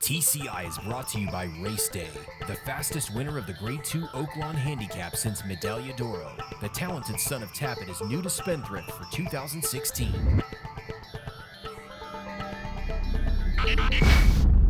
TCI is brought to you by Race Day, the fastest winner of the Grade 2 Oaklawn Handicap since Medaglia d'Oro. The talented son of Tappet is new to Spendthrift for 2016.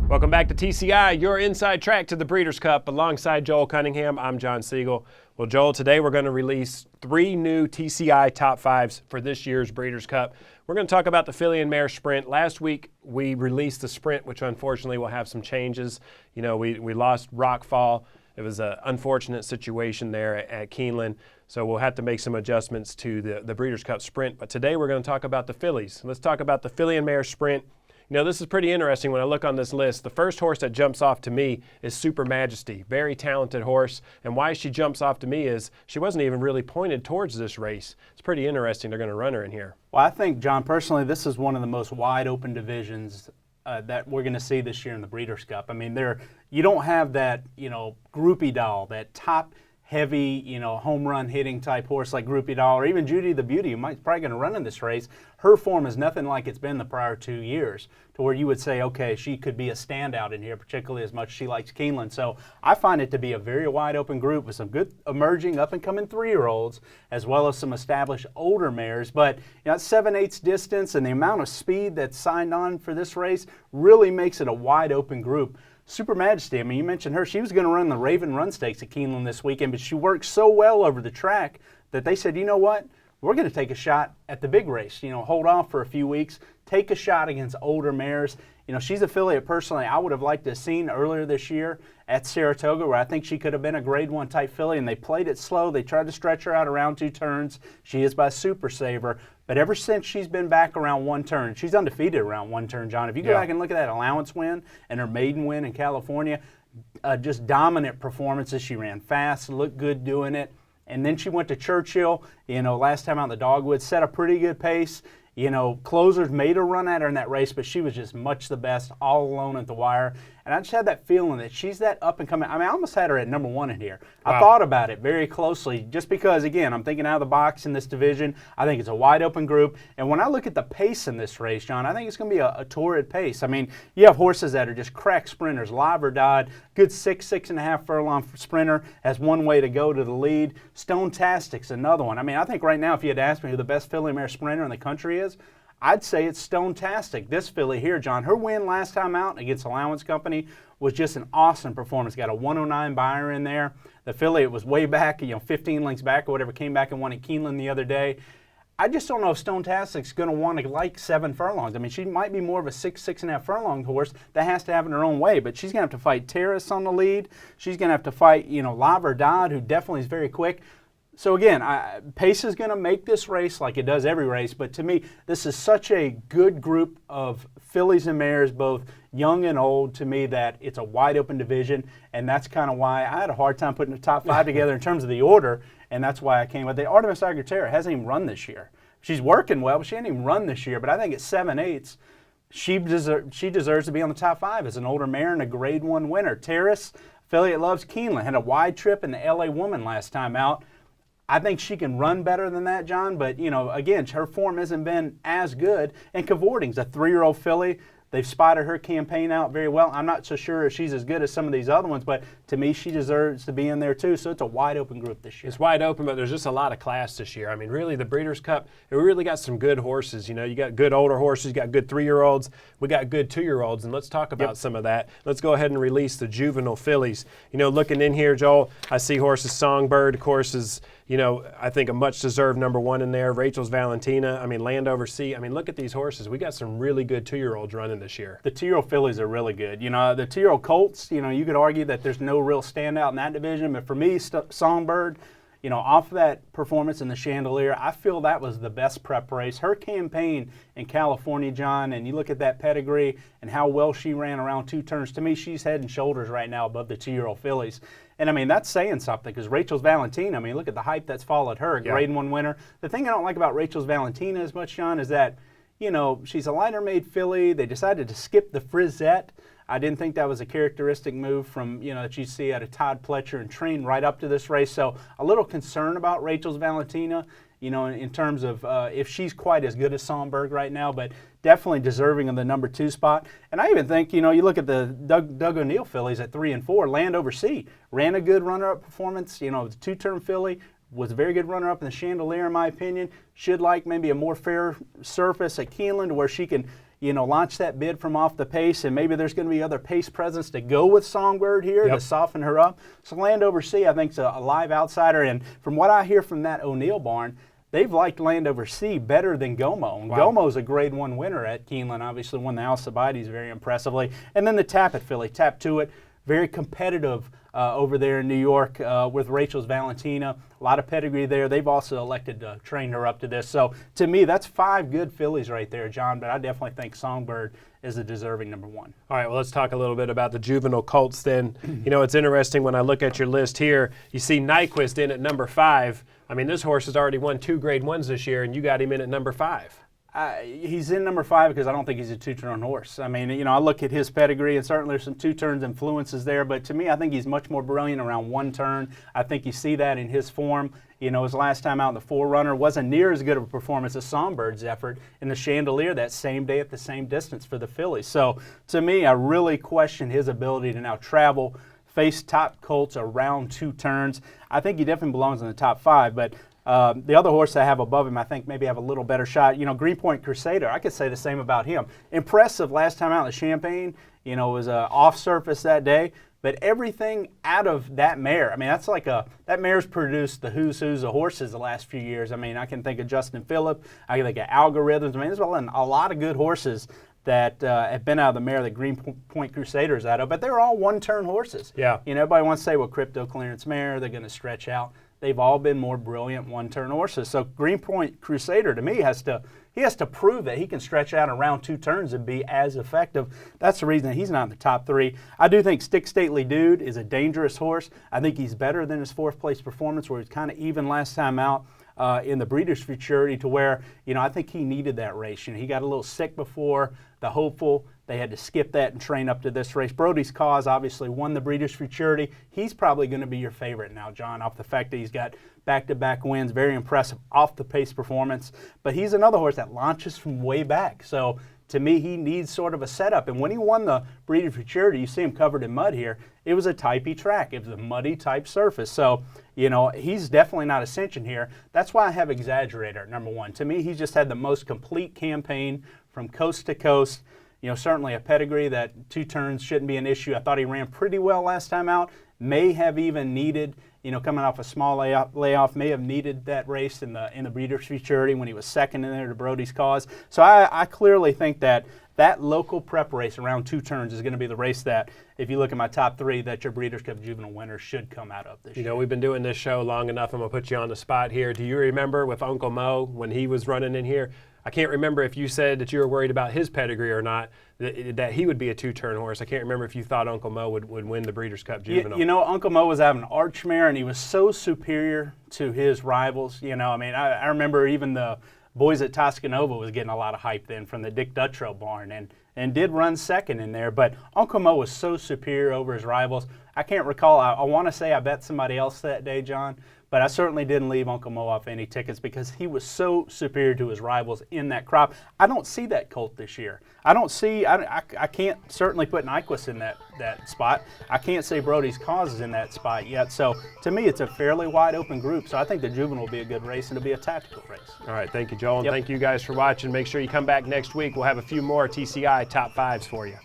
Welcome back to TCI, your inside track to the Breeders' Cup. Alongside Joel Cunningham, I'm John Siegel. Well, Joel, today we're going to release 3 new TCI top 5s for this year's Breeders' Cup. We're going to talk about the Filly Mare Sprint. Last week we released the Sprint, which unfortunately will have some changes. You know, we lost Rockfall. It was an unfortunate situation there at Keeneland, so we'll have to make some adjustments to the Breeders' Cup Sprint. But today we're going to talk about the Fillies. Let's talk about the Filly Mare Sprint. You know, this is pretty interesting when I look on this list. The first horse that jumps off to me is Super Majesty. Very talented horse. And why she jumps off to me is she wasn't even really pointed towards this race. It's pretty interesting they're going to run her in here. Well, I think, John, personally, this is one of the most wide open divisions that we're going to see this year in the Breeders' Cup. I mean, you don't have that, groupie doll, that top heavy, home run hitting type horse like Groupie Doll, or even Judy the Beauty, who probably going to run in this race. Her form is nothing like it's been the prior 2 years, to where you would say, okay, she could be a standout in here, particularly as much as she likes Keeneland. So I find it to be a very wide open group with some good emerging up and coming 3-year-olds, as well as some established older mares. But it's 7/8 distance, and the amount of speed that's signed on for this race really makes it a wide open group. Super Majesty, I mean, you mentioned her. She was going to run the Raven Run Stakes at Keeneland this weekend, but she worked so well over the track that they said, you know what? We're going to take a shot at the big race. Hold off for a few weeks, take a shot against older mares. She's a filly that personally I would have liked to have seen earlier this year at Saratoga, where I think she could have been a Grade 1 type filly, and they played it slow. They tried to stretch her out around 2 turns. She is by Super Saver. But ever since she's been back around 1 turn, she's undefeated around 1 turn, John. If you go back and look at that allowance win and her maiden win in California, just dominant performances. She ran fast, looked good doing it. And then she went to Churchill, last time out in the Dogwood, set a pretty good pace. Closers made a run at her in that race, but she was just much the best all alone at the wire. And I just had that feeling that she's that up and coming. I mean, I almost had her at number 1 in here. Wow. I thought about it very closely just because, again, I'm thinking out of the box in this division. I think it's a wide open group. And when I look at the pace in this race, John, I think it's going to be a torrid pace. I mean, you have horses that are just crack sprinters, live or died. Good 6.5 furlong sprinter has one way to go to the lead. Stone Tastic's another one. I mean, I think right now if you had asked me who the best Filly Mare sprinter in the country is, I'd say it's Stone Tastic. This filly here, John, her win last time out against Allowance Company was just an awesome performance. Got a 109 buyer in there. The filly, it was way back, 15 lengths back or whatever, came back and won at Keeneland the other day. I just don't know if Stone Tastic's going to want to like 7 furlongs. I mean, she might be more of a 6.5 furlong horse that has to have it her own way, but she's going to have to fight Terrace on the lead. She's going to have to fight, Live or Dodd, who definitely is very quick. So again, pace is going to make this race like it does every race, but to me, this is such a good group of fillies and mares, both young and old, to me, that it's a wide open division, and that's kind of why I had a hard time putting the top 5 together in terms of the order, and that's why I came with it. Artemis Agriterra hasn't even run this year. She's working well, but she hasn't even run this year, but I think at 7/8, she deserves to be on the top 5 as an older mare and a Grade 1 winner. Terrace, filly that loves Keeneland, had a wide trip in the LA Woman last time out. I think she can run better than that, John, but, again, her form hasn't been as good. And Cavorting's a 3-year-old filly. They've spotted her campaign out very well. I'm not so sure if she's as good as some of these other ones, but to me, she deserves to be in there too. So it's a wide open group this year. It's wide open, but there's just a lot of class this year. I mean, really, the Breeders' Cup, it really got some good horses. You got good older horses, you got good 3-year-olds, we got good 2-year-olds, and let's talk about some of that. Let's go ahead and release the Juvenile Fillies. Looking in here, Joel, I see horses Songbird, of course, is I think a much-deserved number 1 in there. Rachel's Valentina. I mean, Landover Sea. I mean, look at these horses. We got some really good 2-year-olds running this year. The 2-year-old fillies are really good. The 2-year-old colts, you could argue that there's no real standout in that division. But for me, Songbird, off of that performance in the Chandelier, I feel that was the best prep race. Her campaign in California, John, and you look at that pedigree and how well she ran around 2 turns, to me, she's head and shoulders right now above the 2-year-old fillies. And, I mean, that's saying something because Rachel's Valentina, I mean, look at the hype that's followed her, Grade 1 winner. The thing I don't like about Rachel's Valentina as much, John, is that, she's a lighter-made filly. They decided to skip the frisette. I didn't think that was a characteristic move from, that you see out of Todd Pletcher and train right up to this race. So a little concern about Rachel's Valentina. you know, in terms of if she's quite as good as Songbird right now, but definitely deserving of the number 2 spot. And I even think, you know, you look at the Doug O'Neill fillies at 3 and 4, Landover C ran a good runner-up performance. You know, it was a 2-term filly, was a very good runner-up in the Chandelier, in my opinion. Should like maybe a more fair surface at Keeneland where she can, you know, launch that bid from off the pace, and maybe there's going to be other pace presence to go with Songbird here to soften her up. So Landover C, I think, is a live outsider, and from what I hear from that O'Neill barn, they've liked Landover C better than Gomo. And Gomo's a grade 1 winner at Keeneland, obviously won the Alcibiades very impressively. And then the Tappet filly, Tap To It, very competitive over there in New York with Rachel's Valentina. A lot of pedigree there. They've also elected to train her up to this. So to me, that's 5 good fillies right there, John, but I definitely think Songbird is a deserving number 1. All right, well, let's talk a little bit about the juvenile colts then. You know, it's interesting when I look at your list here, you see Nyquist in at number 5. I mean, this horse has already won 2 grade 1s this year, and you got him in at number 5. He's in number 5 because I don't think he's a 2-turn horse. I mean, you know, I look at his pedigree, and certainly there's some 2-turns influences there, but to me, I think he's much more brilliant around 1 turn. I think you see that in his form. You know, his last time out in the Forerunner wasn't near as good of a performance as Songbird's effort in the Chandelier that same day at the same distance for the fillies. So, to me, I really question his ability to now travel, face top colts around 2 turns. I think he definitely belongs in the top 5, but the other horse I have above him, I think maybe have a little better shot. You know, Greenpoint Crusader, I could say the same about him. Impressive last time out in the Champagne. You know, it was off surface that day. But everything out of that mare, I mean, that's like that mare's produced the who's of horses the last few years. I mean, I can think of Justin Phillip. I can think of Algorithms. I mean, there's a lot of good horses that have been out of the mare that Greenpoint Crusader's out of, but they're all 1-turn horses. Yeah. You know, everybody wants to say, well, Crypto Clearance Mare, they're going to stretch out. They've all been more brilliant 1-turn horses. So Greenpoint Crusader, to me, has to prove that he can stretch out around 2 turns and be as effective. That's the reason that he's not in the top 3. I do think Stick Stately Dude is a dangerous horse. I think he's better than his 4th place performance, where he's kind of even last time out in the Breeders' Futurity, to where, you know, I think he needed that race. You know, he got a little sick before the Hopeful. They had to skip that and train up to this race. Brody's Cause obviously won the Breeders' Futurity. He's probably going to be your favorite now, John, off the fact that he's got back-to-back wins, very impressive off-the-pace performance. But he's another horse that launches from way back. So to me, he needs sort of a setup. And when he won the Breeders' Futurity, you see him covered in mud here, it was a typey track. It was a muddy type surface. So, you know, he's definitely not Ascension here. That's why I have Exaggerator at number 1. To me, he's just had the most complete campaign from coast to coast. You know, certainly a pedigree that 2 turns shouldn't be an issue. I thought he ran pretty well last time out. May have even needed, you know, coming off a small layoff, may have needed that race in the Breeders' Futurity when he was second in there to Brody's Cause. So I clearly think that local prep race around 2 turns is going to be the race that, if you look at my top 3, that your Breeders' Cup Juvenile winner should come out of this year. You know, we've been doing this show long enough. I'm going to put you on the spot here. Do you remember with Uncle Mo when he was running in here? I can't remember if you said that you were worried about his pedigree or not, that he would be a 2-turn horse. I can't remember if you thought Uncle Mo would win the Breeders' Cup Juvenile. You know, Uncle Mo was having an arch mare, and he was so superior to his rivals. You know, I mean, I remember even the Boys at Toscanova was getting a lot of hype then from the Dick Dutrow barn, and did run second in there. But Uncle Mo was so superior over his rivals. I can't recall. I want to say I bet somebody else that day, John, but I certainly didn't leave Uncle Mo off any tickets because he was so superior to his rivals in that crop. I don't see that colt this year. I can't certainly put Nyquist in that spot. I can't say Brody's Cause is in that spot yet. So to me, it's a fairly wide open group. So I think the Juvenile will be a good race, and it'll be a tactical race. All right, thank you, Joel, and thank you guys for watching. Make sure you come back next week. We'll have a few more TCI top 5s for you.